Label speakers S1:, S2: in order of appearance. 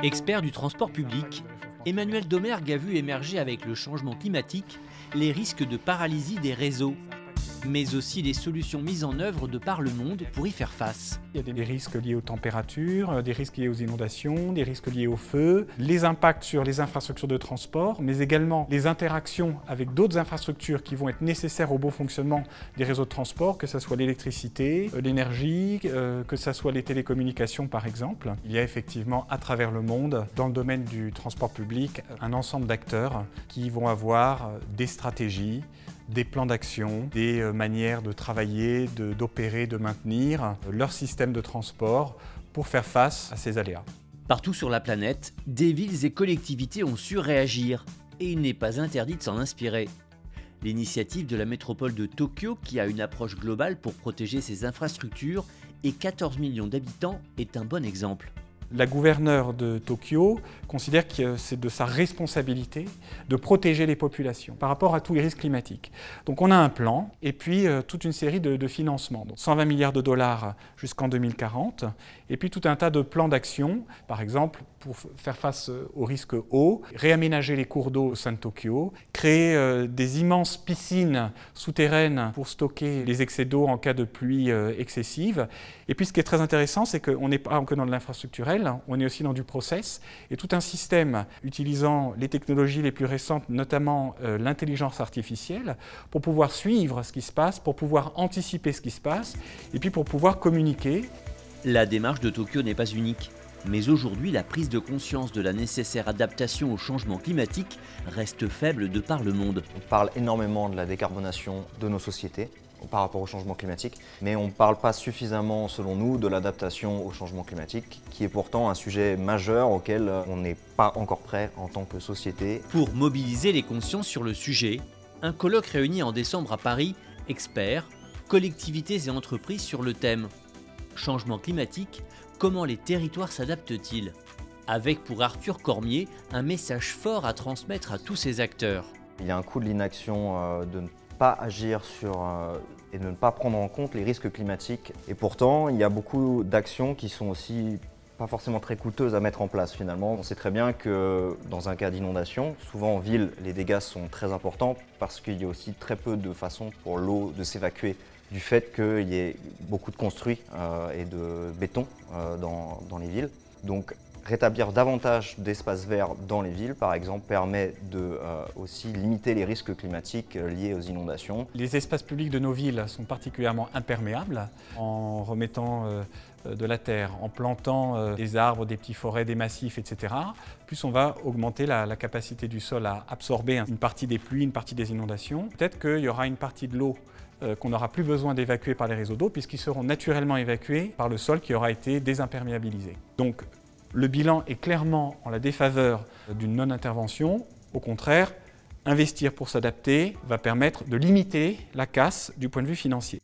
S1: Expert du transport public, Emmanuel Domergue a vu émerger avec le changement climatique les risques de paralysie des réseaux, mais aussi les solutions mises en œuvre de par le monde pour y faire face.
S2: Il y a des risques liés aux températures, des risques liés aux inondations, des risques liés au feu, les impacts sur les infrastructures de transport, mais également les interactions avec d'autres infrastructures qui vont être nécessaires au bon fonctionnement des réseaux de transport, que ce soit l'électricité, l'énergie, que ce soit les télécommunications par exemple. Il y a effectivement à travers le monde, dans le domaine du transport public, un ensemble d'acteurs qui vont avoir des stratégies, des plans d'action, des manières de travailler, d'opérer, de maintenir leur système de transport pour faire face à ces aléas.
S1: Partout sur la planète, des villes et collectivités ont su réagir et il n'est pas interdit de s'en inspirer. L'initiative de la métropole de Tokyo, qui a une approche globale pour protéger ses infrastructures et 14 millions d'habitants, est un bon exemple.
S2: La gouverneure de Tokyo considère que c'est de sa responsabilité de protéger les populations par rapport à tous les risques climatiques. Donc on a un plan et puis toute une série de financements. Donc 120 milliards de dollars jusqu'en 2040 et puis tout un tas de plans d'action, par exemple pour faire face aux risques eau, réaménager les cours d'eau au sein de Tokyo, créer des immenses piscines souterraines pour stocker les excès d'eau en cas de pluie excessive. Et puis ce qui est très intéressant, c'est qu'on n'est pas que dans de l'infrastructurel, on est aussi dans du process et tout un système utilisant les technologies les plus récentes, notamment l'intelligence artificielle, pour pouvoir suivre ce qui se passe, pour pouvoir anticiper ce qui se passe et puis pour pouvoir communiquer.
S1: La démarche de Tokyo n'est pas unique, mais aujourd'hui la prise de conscience de la nécessaire adaptation au changement climatique reste faible de par le monde.
S3: On parle énormément de la décarbonation de nos sociétés par rapport au changement climatique, mais on ne parle pas suffisamment, selon nous, de l'adaptation au changement climatique, qui est pourtant un sujet majeur auquel on n'est pas encore prêt en tant que société.
S1: Pour mobiliser les consciences sur le sujet, un colloque réuni en décembre à Paris, experts, collectivités et entreprises sur le thème « Changement climatique, comment les territoires s'adaptent-ils » avec pour Arthur Cormier un message fort à transmettre à tous ces acteurs.
S3: Il y a un coût de l'inaction de ne pas agir et de ne pas prendre en compte les risques climatiques. Et pourtant, il y a beaucoup d'actions qui sont aussi pas forcément très coûteuses à mettre en place finalement. On sait très bien que dans un cas d'inondation, souvent en ville, les dégâts sont très importants parce qu'il y a aussi très peu de façons pour l'eau de s'évacuer du fait qu'il y ait beaucoup de construits et de béton dans les villes. Donc, rétablir davantage d'espaces verts dans les villes, par exemple, permet de aussi limiter les risques climatiques liés aux inondations.
S2: Les espaces publics de nos villes sont particulièrement imperméables. En remettant de la terre, en plantant des arbres, des petits forêts, des massifs, etc., plus on va augmenter la capacité du sol à absorber une partie des pluies, une partie des inondations. Peut-être qu'il y aura une partie de l'eau qu'on n'aura plus besoin d'évacuer par les réseaux d'eau, puisqu'ils seront naturellement évacués par le sol qui aura été désimperméabilisé. Donc, le bilan est clairement en la défaveur d'une non-intervention. Au contraire, investir pour s'adapter va permettre de limiter la casse du point de vue financier.